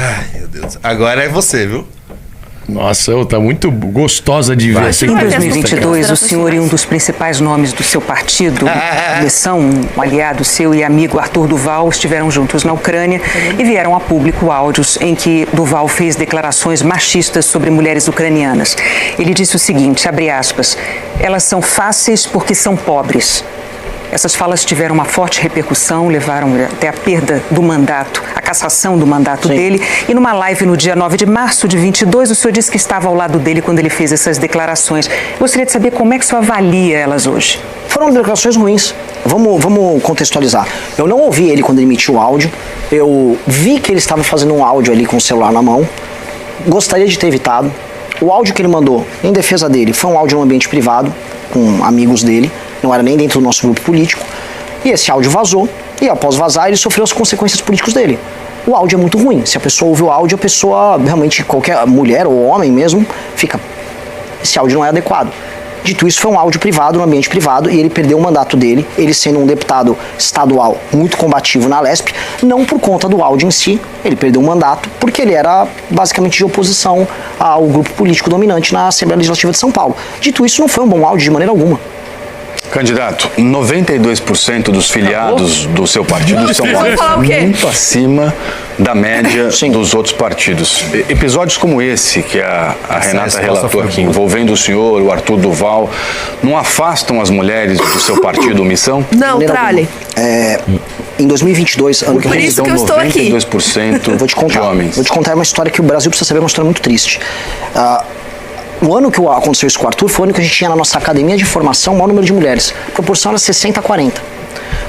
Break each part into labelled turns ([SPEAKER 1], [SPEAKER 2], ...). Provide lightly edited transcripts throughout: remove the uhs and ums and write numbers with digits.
[SPEAKER 1] Ai, meu Deus. Agora é você, viu?
[SPEAKER 2] Nossa, tá muito gostosa de ver.
[SPEAKER 3] Em 2022, o senhor e um dos principais nomes do seu partido, Missão, um aliado seu e amigo Arthur Duval, estiveram juntos na Ucrânia e vieram a público áudios em que Duval fez declarações machistas sobre mulheres ucranianas. Ele disse o seguinte, abre aspas, elas são fáceis porque são pobres. Essas falas tiveram uma forte repercussão, levaram até a perda do mandato, a cassação do mandato dele. E numa live no dia 9 de março de 22, o senhor disse que estava ao lado dele quando ele fez essas declarações. Gostaria de saber como é que o senhor avalia elas hoje.
[SPEAKER 4] Foram declarações ruins. Vamos contextualizar. Eu não ouvi ele quando ele emitiu o áudio. Eu vi que ele estava fazendo um áudio ali com o celular na mão. Gostaria de ter evitado. O áudio que ele mandou em defesa dele foi um áudio no ambiente privado, com amigos dele. Não era nem dentro do nosso grupo político, e esse áudio vazou, e após vazar ele sofreu as consequências políticas dele. O áudio é muito ruim, se a pessoa ouve o áudio, a pessoa, realmente, qualquer mulher ou homem mesmo, fica, esse áudio não é adequado. Dito isso, foi um áudio privado, no ambiente privado, e ele perdeu o mandato dele, ele sendo um deputado estadual muito combativo na Lesp, não por conta do áudio em si, ele perdeu o mandato, porque ele era basicamente de oposição ao grupo político dominante na Assembleia Legislativa de São Paulo. Dito isso, não foi um bom áudio de maneira alguma.
[SPEAKER 5] Candidato, 92% dos filiados do seu partido são muito acima da média dos outros partidos. Episódios como esse que a Renata relatou aqui, envolvendo o senhor, o Arthur Duval, não afastam as mulheres do seu partido Missão?
[SPEAKER 6] Não, Tralli.
[SPEAKER 4] Em 2022, ano que
[SPEAKER 6] vem, por isso que eu estou aqui.
[SPEAKER 5] 92% de homens.
[SPEAKER 4] Vou te contar uma história que o Brasil precisa saber, uma história muito triste. O ano que aconteceu isso com o Arthur foi o ano que a gente tinha na nossa academia de formação o maior número de mulheres. A proporção era 60-40.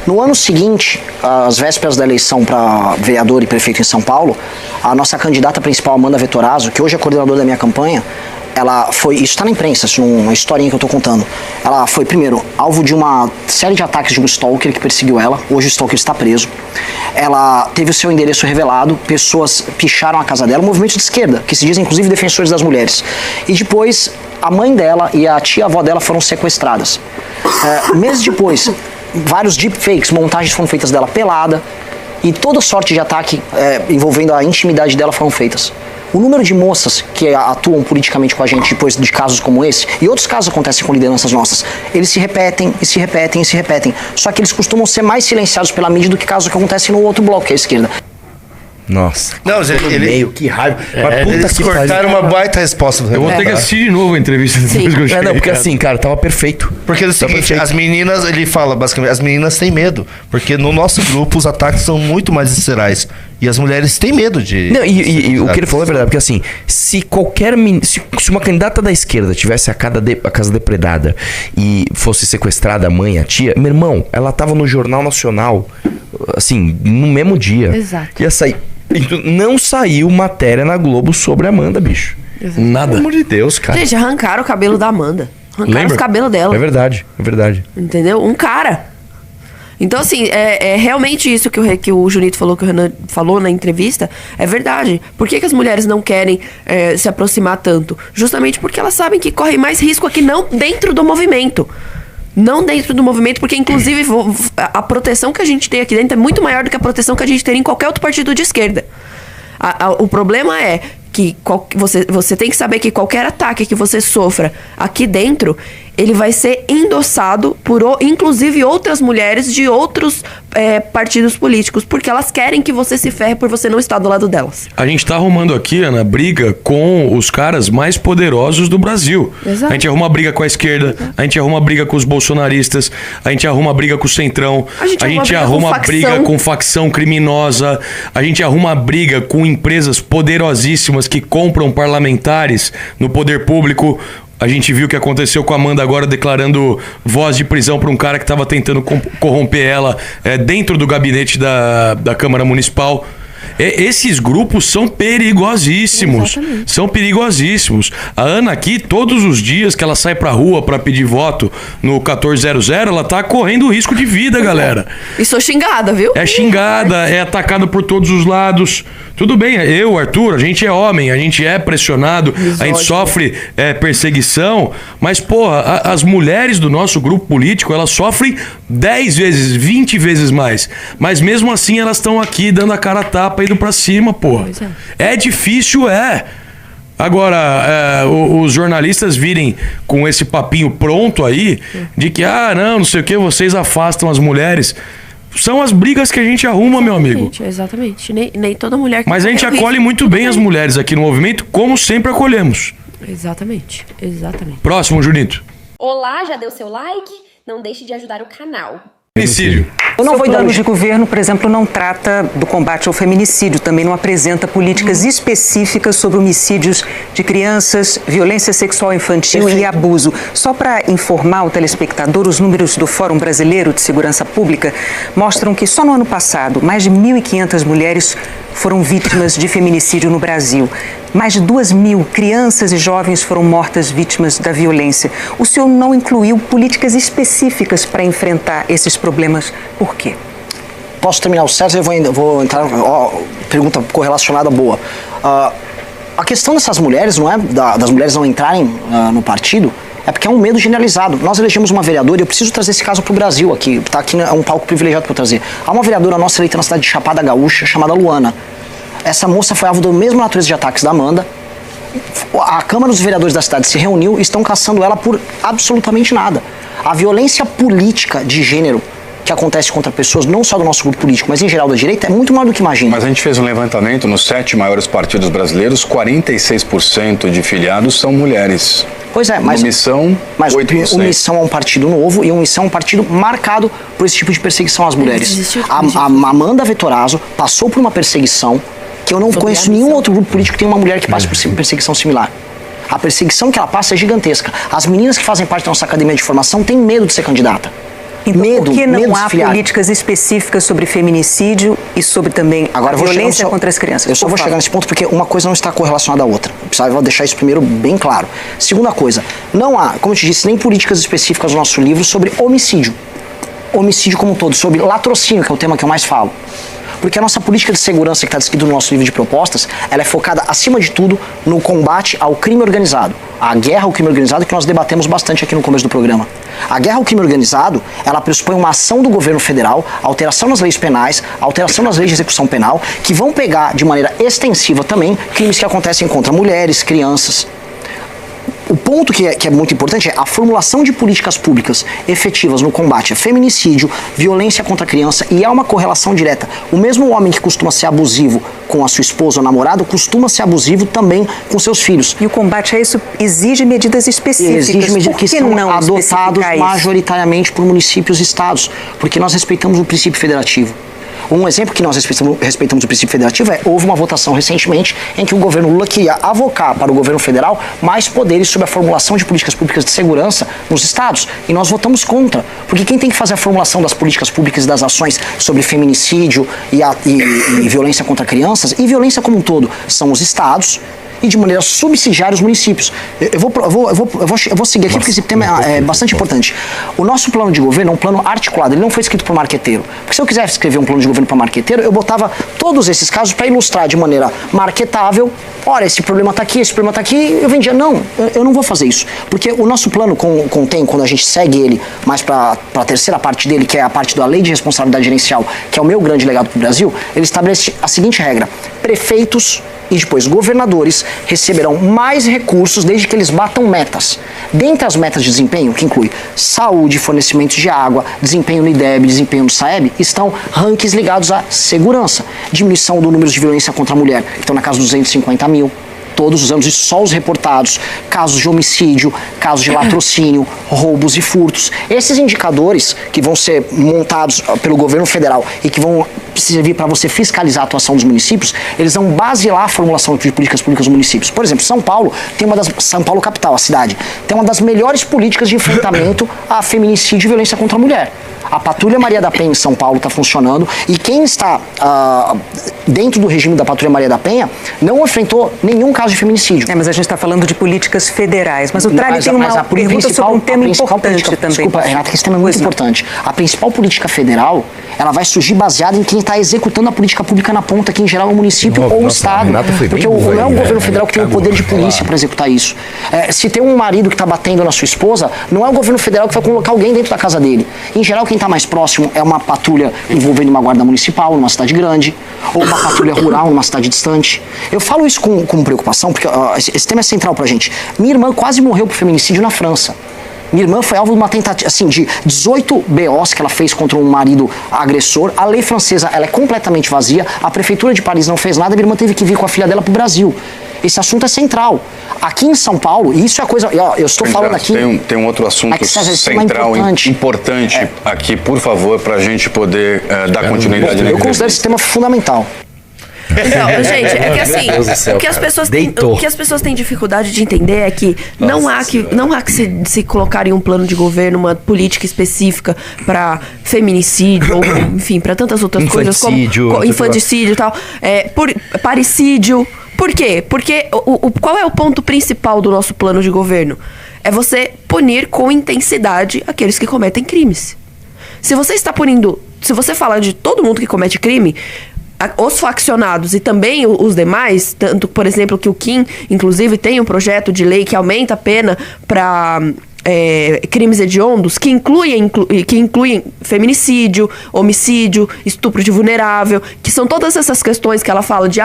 [SPEAKER 4] No ano seguinte, às vésperas da eleição para vereador e prefeito em São Paulo, a nossa candidata principal, Amanda Vettorazzo, que hoje é coordenadora da minha campanha, ela foi, isso está na imprensa, isso uma historinha que eu estou contando. Ela foi, primeiro, alvo de uma série de ataques de um stalker que perseguiu ela. Hoje o stalker está preso. Ela teve o seu endereço revelado, pessoas picharam a casa dela, um movimento de esquerda, que se dizem inclusive defensores das mulheres. E depois, a mãe dela e a tia-avó dela foram sequestradas. Meses depois, vários deepfakes, montagens foram feitas dela pelada, e toda sorte de ataque envolvendo a intimidade dela foram feitas. O número de moças que atuam politicamente com a gente depois de casos como esse, e outros casos acontecem com lideranças nossas, eles se repetem, e se repetem, e se repetem. Só que eles costumam ser mais silenciados pela mídia do que casos que acontecem no outro bloco, que é a esquerda.
[SPEAKER 1] Nossa. Não,
[SPEAKER 2] meio, que raiva.
[SPEAKER 1] Eles cortaram uma baita resposta do
[SPEAKER 2] Eu vou ter que assistir de novo a entrevista depois que eu cheguei.
[SPEAKER 7] Não, porque assim, cara, tava perfeito.
[SPEAKER 1] Porque é o seguinte, as meninas, ele fala basicamente, as meninas têm medo. Porque no nosso grupo os ataques são muito mais viscerais. E as mulheres têm medo de...
[SPEAKER 7] Não, e o que ele falou é verdade, porque assim, se uma candidata da esquerda tivesse a casa depredada e fosse sequestrada a mãe, a tia, meu irmão, ela tava no Jornal Nacional, assim, no mesmo dia.
[SPEAKER 6] Exato.
[SPEAKER 7] Ia sair. Não saiu matéria na Globo sobre a Amanda, bicho.
[SPEAKER 6] Exato.
[SPEAKER 7] Nada.
[SPEAKER 1] Pelo amor de Deus, cara.
[SPEAKER 6] Gente, arrancaram o cabelo da Amanda. Arrancaram os cabelos dela.
[SPEAKER 7] É verdade, é verdade.
[SPEAKER 6] Entendeu? Um cara. Então, assim, é realmente isso que o Junito falou, que o Renan falou na entrevista, é verdade. Por que as mulheres não querem se aproximar tanto? Justamente porque elas sabem que correm mais risco aqui, não dentro do movimento. Não dentro do movimento, porque inclusive a proteção que a gente tem aqui dentro é muito maior do que a proteção que a gente teria em qualquer outro partido de esquerda. O problema é que você tem que saber que qualquer ataque que você sofra aqui dentro, ele vai ser endossado por inclusive outras mulheres de outros partidos políticos, porque elas querem que você se ferre por você não estar do lado delas.
[SPEAKER 2] A gente tá arrumando aqui, Ana, briga com os caras mais poderosos do Brasil.
[SPEAKER 6] Exato.
[SPEAKER 2] A gente arruma briga com a esquerda, a gente arruma briga com os bolsonaristas, a gente arruma briga com o Centrão, a gente arruma briga com facção criminosa, a gente arruma briga com empresas poderosíssimas que compram parlamentares no poder público. A gente viu o que aconteceu com a Amanda agora declarando voz de prisão para um cara que estava tentando corromper ela dentro do gabinete da Câmara Municipal. Esses grupos são perigosíssimos.
[SPEAKER 6] Exatamente.
[SPEAKER 2] São perigosíssimos. A Ana aqui, todos os dias que ela sai pra rua pra pedir voto no 1400, ela tá correndo risco de vida, galera.
[SPEAKER 6] E sou xingada, viu?
[SPEAKER 2] É xingada, é atacada por todos os lados. Tudo bem, eu, Arthur, a gente é homem, a gente é pressionado, a gente sofre perseguição, mas, porra, as mulheres do nosso grupo político, elas sofrem 10 vezes, 20 vezes mais. Mas mesmo assim elas estão aqui dando a cara a tapa tapa indo pra cima, porra. É difícil, é. Agora, os jornalistas virem com esse papinho pronto aí, de que, não sei o que, vocês afastam as mulheres. São as brigas que a gente arruma, meu amigo.
[SPEAKER 6] Exatamente. Nem toda mulher...
[SPEAKER 2] Mas a gente acolhe muito bem as mulheres aqui no movimento, como sempre acolhemos.
[SPEAKER 6] Exatamente.
[SPEAKER 2] Próximo, Junito.
[SPEAKER 8] Olá, já deu seu like? Não deixe de ajudar o canal.
[SPEAKER 2] Feminicídio.
[SPEAKER 3] O novo plano de governo, por exemplo, não trata do combate ao feminicídio, também não apresenta políticas específicas sobre homicídios de crianças, violência sexual infantil e abuso. Só para informar o telespectador, os números do Fórum Brasileiro de Segurança Pública mostram que só no ano passado, mais de 1.500 mulheres foram vítimas de feminicídio no Brasil. Mais de 2.000 crianças e jovens foram mortas vítimas da violência. O senhor não incluiu políticas específicas para enfrentar esses problemas. Por quê?
[SPEAKER 4] Posso terminar o César? Eu vou entrar... pergunta correlacionada boa. A questão dessas mulheres, não é das mulheres não entrarem no partido, é porque é um medo generalizado. Nós elegemos uma vereadora, e eu preciso trazer esse caso para o Brasil aqui. Tá aqui, é um palco privilegiado para eu trazer. Há uma vereadora nossa eleita na cidade de Chapada Gaúcha, chamada Luana. Essa moça foi alvo da mesma natureza de ataques da Amanda. A Câmara dos Vereadores da cidade se reuniu e estão caçando ela por absolutamente nada. A violência política de gênero que acontece contra pessoas, não só do nosso grupo político, mas em geral da direita, é muito maior do que imagina.
[SPEAKER 5] Mas a gente fez um levantamento nos 7 maiores partidos brasileiros, 46% de filiados são mulheres.
[SPEAKER 4] Pois é, mas... o Missão é um partido novo e o Missão é um partido marcado por esse tipo de perseguição às mulheres. A Amanda Vettorazzo passou por uma perseguição que eu não conheço nenhum outro grupo político que tenha uma mulher que passe por perseguição similar. A perseguição que ela passa é gigantesca. As meninas que fazem parte da nossa academia de formação têm medo de ser candidata.
[SPEAKER 3] Então, por que não há políticas específicas sobre feminicídio e sobre também a violência contra as crianças?
[SPEAKER 4] Eu só vou chegar nesse ponto porque uma coisa não está correlacionada à outra. Eu precisava deixar isso primeiro bem claro. Segunda coisa, não há, como eu te disse, nem políticas específicas no nosso livro sobre homicídio. Homicídio como um todo, sobre latrocínio, que é o tema que eu mais falo. Porque a nossa política de segurança que está descrita no nosso livro de propostas, ela é focada, acima de tudo, no combate ao crime organizado. A guerra ao crime organizado que nós debatemos bastante aqui no começo do programa. A guerra ao crime organizado, ela pressupõe uma ação do governo federal, alteração nas leis penais, alteração nas leis de execução penal, que vão pegar de maneira extensiva também crimes que acontecem contra mulheres, crianças. O ponto que é muito importante é a formulação de políticas públicas efetivas no combate a feminicídio, violência contra a criança, e há uma correlação direta. O mesmo homem que costuma ser abusivo com a sua esposa ou namorado costuma ser abusivo também com seus filhos.
[SPEAKER 3] E o combate a isso exige medidas específicas.
[SPEAKER 4] Exige medidas que estão adotadas majoritariamente por municípios e estados, porque nós respeitamos o princípio federativo. Um exemplo que nós respeitamos o princípio federativo houve uma votação recentemente em que o governo Lula queria avocar para o governo federal mais poderes sobre a formulação de políticas públicas de segurança nos estados. E nós votamos contra, porque quem tem que fazer a formulação das políticas públicas e das ações sobre feminicídio e violência contra crianças e violência como um todo são os estados, e de maneira subsidiária os municípios. Eu vou seguir aqui porque esse tema é bastante importante. O nosso plano de governo é um plano articulado, ele não foi escrito por marqueteiro. Porque se eu quisesse escrever um plano de governo para marqueteiro, eu botava todos esses casos para ilustrar de maneira marketável. Olha, esse problema está aqui, esse problema está aqui, eu vendia. Não, eu não vou fazer isso. Porque o nosso plano contém, quando a gente segue ele mais para a terceira parte dele, que é a parte da Lei de Responsabilidade Gerencial, que é o meu grande legado para o Brasil, ele estabelece a seguinte regra: prefeitos e depois governadores receberão mais recursos desde que eles batam metas. Dentre as metas de desempenho, que inclui saúde, fornecimento de água, desempenho no IDEB, desempenho no SAEB, estão rankings ligados à segurança, diminuição do número de violência contra a mulher, que estão na casa dos 250 mil. Todos os anos, e só os reportados, casos de homicídio, casos de latrocínio, roubos e furtos. Esses indicadores que vão ser montados pelo governo federal e que vão servir para você fiscalizar a atuação dos municípios, eles vão basear a formulação de políticas públicas dos municípios. Por exemplo, São Paulo capital, a cidade, tem uma das melhores políticas de enfrentamento a feminicídio e violência contra a mulher. A Patrulha Maria da Penha em São Paulo está funcionando e quem está dentro do regime da Patrulha Maria da Penha não enfrentou nenhum caso de feminicídio.
[SPEAKER 3] Mas a gente está falando de políticas federais. Mas o Trali tem uma pergunta sobre um tema importante também.
[SPEAKER 4] Desculpa, Renata, que esse tema é muito importante. A principal política federal, ela vai surgir baseada em quem está executando a política pública na ponta, que em geral é o município ou o Estado. Porque não é o governo federal que tem o poder de polícia para executar isso. Se tem um marido que está batendo na sua esposa, não é o governo federal que vai colocar alguém dentro da casa dele. Em geral, quem está mais próximo é uma patrulha envolvendo uma guarda municipal numa cidade grande, ou uma patrulha rural numa cidade distante. Eu falo isso com preocupação, porque esse tema é central pra gente. Minha irmã quase morreu por feminicídio na França. Minha irmã foi alvo de uma tentativa, assim, de 18 BOs que ela fez contra um marido agressor. A lei francesa, ela é completamente vazia. A prefeitura de Paris não fez nada. Minha irmã teve que vir com a filha dela pro Brasil. Esse assunto é central. Aqui em São Paulo, e isso é a coisa... Eu estou falando aqui...
[SPEAKER 5] Tem um outro assunto central, importante aqui, por favor, para a gente poder dar continuidade na
[SPEAKER 4] Eu considero esse tema fundamental.
[SPEAKER 6] Não, gente, é que assim, o que as pessoas têm dificuldade de entender é que não há que se colocar em um plano de governo uma política específica para feminicídio, ou enfim, para tantas outras coisas como infanticídio e tal, parricídio. Por quê? Porque qual é o ponto principal do nosso plano de governo? É você punir com intensidade aqueles que cometem crimes. Se você está punindo, se você falar de todo mundo que comete crime, os faccionados e também os demais, tanto, por exemplo, que o Kim, inclusive, tem um projeto de lei que aumenta a pena para crimes hediondos, que incluem feminicídio, homicídio, estupro de vulnerável, que são todas essas questões que ela fala de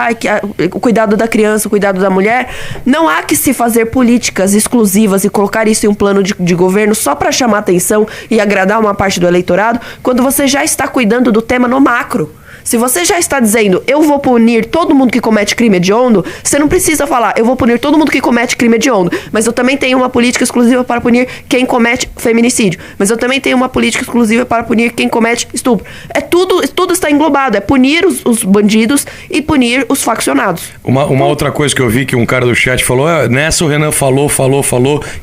[SPEAKER 6] o cuidado da criança, o cuidado da mulher. Não há que se fazer políticas exclusivas e colocar isso em um plano de governo só para chamar atenção e agradar uma parte do eleitorado, quando você já está cuidando do tema no macro. Se você já está dizendo, eu vou punir todo mundo que comete crime hediondo, você não precisa falar, eu vou punir todo mundo que comete crime hediondo, mas eu também tenho uma política exclusiva para punir quem comete feminicídio, mas eu também tenho uma política exclusiva para punir quem comete estupro. Tudo está englobado, é punir os bandidos e punir os faccionados.
[SPEAKER 2] Uma outra coisa que eu vi que um cara do chat falou, nessa o Renan falou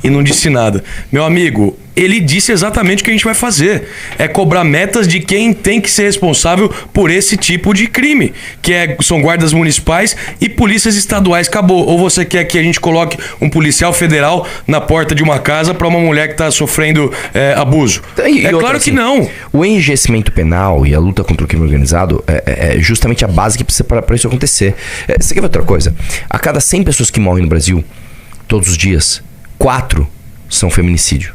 [SPEAKER 2] e não disse nada. Meu amigo, ele disse exatamente o que a gente vai fazer. É cobrar metas de quem tem que ser responsável por esse tipo de crime, que são guardas municipais e polícias estaduais. Acabou. Ou você quer que a gente coloque um policial federal na porta de uma casa para uma mulher que está sofrendo abuso? Claro que não.
[SPEAKER 7] O enrijecimento penal e a luta contra o crime organizado é justamente a base que precisa para isso acontecer. Você quer ver outra coisa? A cada 100 pessoas que morrem no Brasil, todos os dias, 4 são feminicídio.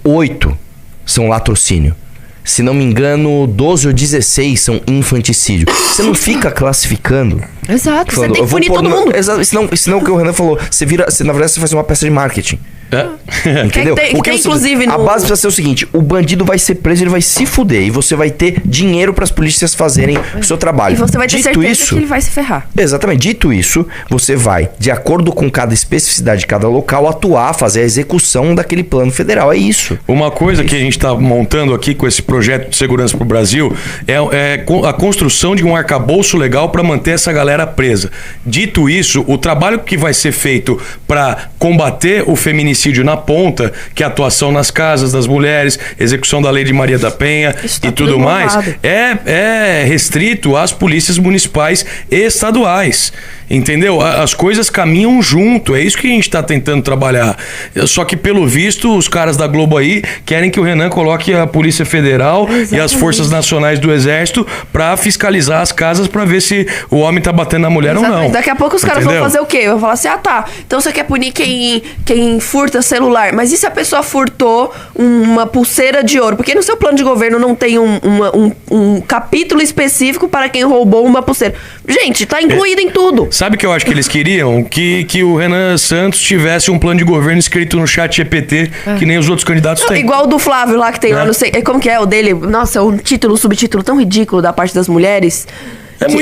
[SPEAKER 7] 8 são latrocínio. Se não me engano, 12 ou 16 são infanticídio. Você não fica classificando.
[SPEAKER 6] Exato, falando, você tem que punir todo mundo.
[SPEAKER 7] Exato, senão o que o Renan falou, na verdade você faz uma peça de marketing. Entendeu?
[SPEAKER 6] Inclusive,
[SPEAKER 7] a base precisa ser o seguinte: o bandido vai ser preso, ele vai se fuder e você vai ter dinheiro para as polícias fazerem o seu trabalho.
[SPEAKER 6] E você vai ter certeza que ele vai se ferrar.
[SPEAKER 7] Exatamente. Dito isso, você vai, de acordo com cada especificidade de cada local, atuar, fazer a execução daquele plano federal. É isso.
[SPEAKER 2] Uma coisa que a gente está montando aqui com esse projeto de segurança para o Brasil é a construção de um arcabouço legal para manter essa galera presa. Dito isso, o trabalho que vai ser feito para combater o feminicídio na ponta, que é a atuação nas casas das mulheres, execução da lei de Maria da Penha e tudo mais, é restrito às polícias municipais e estaduais. Entendeu? As coisas caminham junto, é isso que a gente está tentando trabalhar. Só que, pelo visto, os caras da Globo aí querem que o Renan coloque a Polícia Federal e as Forças Nacionais do Exército para fiscalizar as casas para ver se o homem tá batendo na mulher ou não.
[SPEAKER 6] Daqui a pouco os caras vão fazer o quê? Vão falar assim, então você quer punir quem furta celular, mas e se a pessoa furtou uma pulseira de ouro? Porque no seu plano de governo não tem um capítulo específico para quem roubou uma pulseira. Gente, tá incluído em tudo.
[SPEAKER 2] Sabe o que eu acho que eles queriam? Que o Renan Santos tivesse um plano de governo escrito no chat GPT, que nem os outros candidatos têm.
[SPEAKER 6] Igual o do Flávio lá que tem lá, não sei. Como que é o dele? Nossa, um subtítulo tão ridículo da parte das mulheres.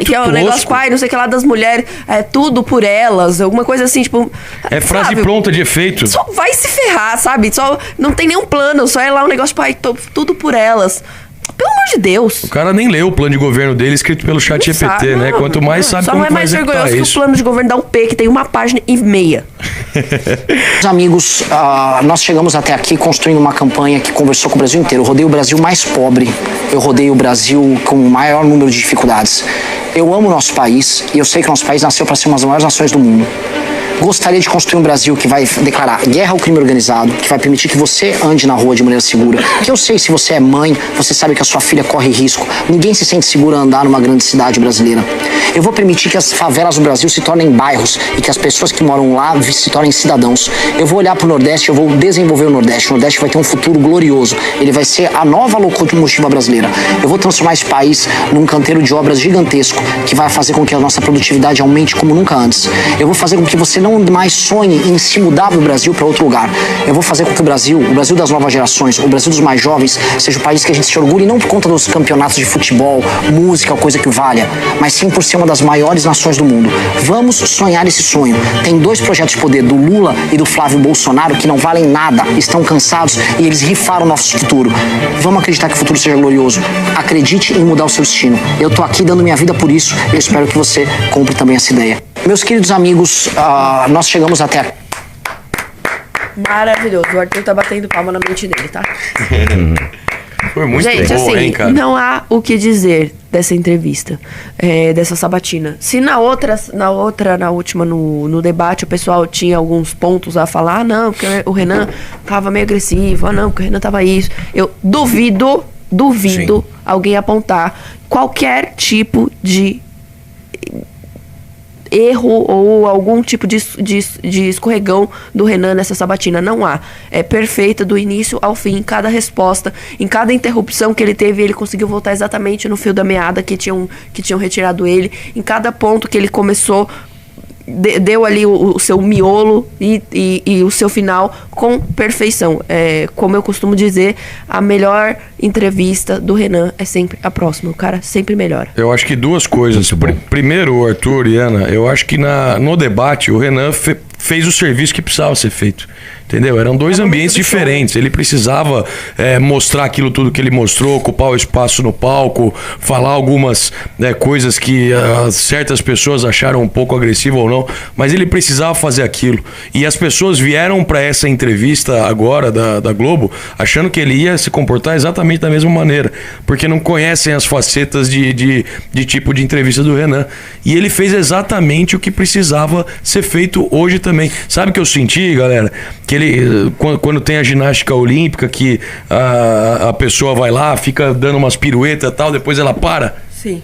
[SPEAKER 6] Que é o negócio, não sei o que lá das mulheres, tudo por elas, alguma coisa assim, tipo...
[SPEAKER 2] frase
[SPEAKER 6] sabe,
[SPEAKER 2] pronta de efeito.
[SPEAKER 6] Só vai se ferrar, sabe? Só não tem nenhum plano, só é lá um negócio, tudo por elas. Pelo amor de Deus.
[SPEAKER 2] O cara nem leu o plano de governo dele escrito pelo chat GPT, né? Quanto mais sabe,
[SPEAKER 6] só
[SPEAKER 2] quanto
[SPEAKER 6] mais vergonhoso que o plano de governo da UP, que tem 1,5 página.
[SPEAKER 4] Amigos, nós chegamos até aqui construindo uma campanha que conversou com o Brasil inteiro. Eu rodei o Brasil mais pobre, eu rodei o Brasil com o maior número de dificuldades. Eu amo o nosso país e eu sei que o nosso país nasceu para ser uma das maiores nações do mundo. Gostaria de construir um Brasil que vai declarar guerra ao crime organizado, que vai permitir que você ande na rua de maneira segura. Que eu sei, se você é mãe, você sabe que a sua filha corre risco. Ninguém se sente seguro a andar numa grande cidade brasileira. Eu vou permitir que as favelas do Brasil se tornem bairros e que as pessoas que moram lá se tornem cidadãos. Eu vou olhar para o Nordeste, eu vou desenvolver o Nordeste. O Nordeste vai ter um futuro glorioso. Ele vai ser a nova locomotiva brasileira. Eu vou transformar esse país num canteiro de obras gigantesco que vai fazer com que a nossa produtividade aumente como nunca antes. Eu vou fazer com que você não mais sonhe em se mudar do Brasil para outro lugar. Eu vou fazer com que o Brasil das novas gerações, o Brasil dos mais jovens, seja o país que a gente se orgulhe não por conta dos campeonatos de futebol, música, coisa que valha, mas sim por ser uma das maiores nações do mundo. Vamos sonhar esse sonho. Tem 2 projetos de poder, do Lula e do Flávio Bolsonaro, que não valem nada, estão cansados e eles rifaram o nosso futuro. Vamos acreditar que o futuro seja glorioso. Acredite em mudar o seu destino. Eu tô aqui dando minha vida por isso e eu espero que você compre também essa ideia. Meus queridos amigos, nós chegamos até aqui.
[SPEAKER 6] Maravilhoso. O Arthur tá batendo palma na mente dele, tá?
[SPEAKER 2] Foi muito
[SPEAKER 6] Gente,
[SPEAKER 2] boa,
[SPEAKER 6] assim,
[SPEAKER 2] hein, cara?
[SPEAKER 6] não há o que dizer dessa entrevista, dessa sabatina. Se na última, no debate, o pessoal tinha alguns pontos a falar, não, porque o Renan tava meio agressivo, não, porque o Renan tava isso. Eu duvido
[SPEAKER 2] Sim.
[SPEAKER 6] alguém apontar qualquer tipo de erro ou algum tipo de escorregão do Renan nessa sabatina. Não há. É perfeita do início ao fim. Em cada resposta, em cada interrupção que ele teve, ele conseguiu voltar exatamente no fio da meada que tinham retirado ele. Em cada ponto que ele começou, deu ali o seu miolo e o seu final com perfeição. Como eu costumo dizer, a melhor entrevista do Renan é sempre a próxima. O cara sempre melhora.
[SPEAKER 2] Eu acho que 2 coisas. Primeiro, Arthur e Ana, eu acho que no debate o Renan fez o serviço que precisava ser feito. Entendeu? Eram 2 ambientes diferentes. Ele precisava mostrar aquilo tudo que ele mostrou, ocupar o espaço no palco, falar algumas coisas que certas pessoas acharam um pouco agressivo ou não, mas ele precisava fazer aquilo. E as pessoas vieram para essa entrevista agora da Globo achando que ele ia se comportar exatamente da mesma maneira, porque não conhecem as facetas de tipo de entrevista do Renan. E ele fez exatamente o que precisava ser feito hoje também. Sabe o que eu senti, galera? Que ele, quando tem a ginástica olímpica, que a pessoa vai lá, fica dando umas piruetas e tal, depois ela para.
[SPEAKER 6] Sim.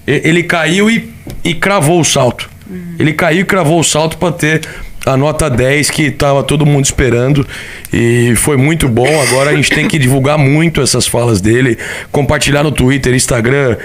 [SPEAKER 2] Ele caiu e cravou o salto. Ele caiu e cravou o salto para ter a nota 10 que tava todo mundo esperando, e foi muito bom. Agora a gente tem que divulgar muito essas falas dele, compartilhar no Twitter, Instagram,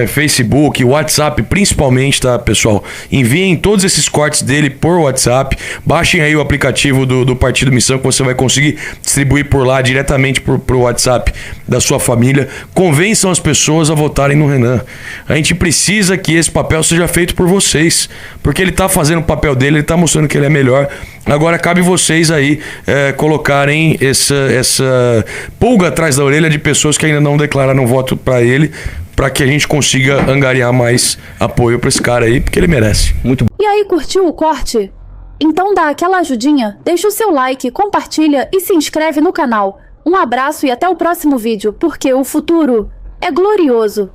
[SPEAKER 2] Facebook, WhatsApp principalmente, tá, pessoal? Enviem todos esses cortes dele por WhatsApp, baixem aí o aplicativo do Partido Missão, que você vai conseguir distribuir por lá diretamente pro WhatsApp da sua família. Convençam as pessoas a votarem no Renan. A gente precisa que esse papel seja feito por vocês, porque ele tá fazendo o papel dele, ele tá mostrando que ele é melhor. Agora cabe vocês aí colocarem essa pulga atrás da orelha de pessoas que ainda não declararam voto para ele, para que a gente consiga angariar mais apoio para esse cara aí, porque ele merece. Muito bom.
[SPEAKER 9] E aí, curtiu o corte? Então dá aquela ajudinha, deixa o seu like, compartilha e se inscreve no canal. Um abraço e até o próximo vídeo, porque o futuro é glorioso.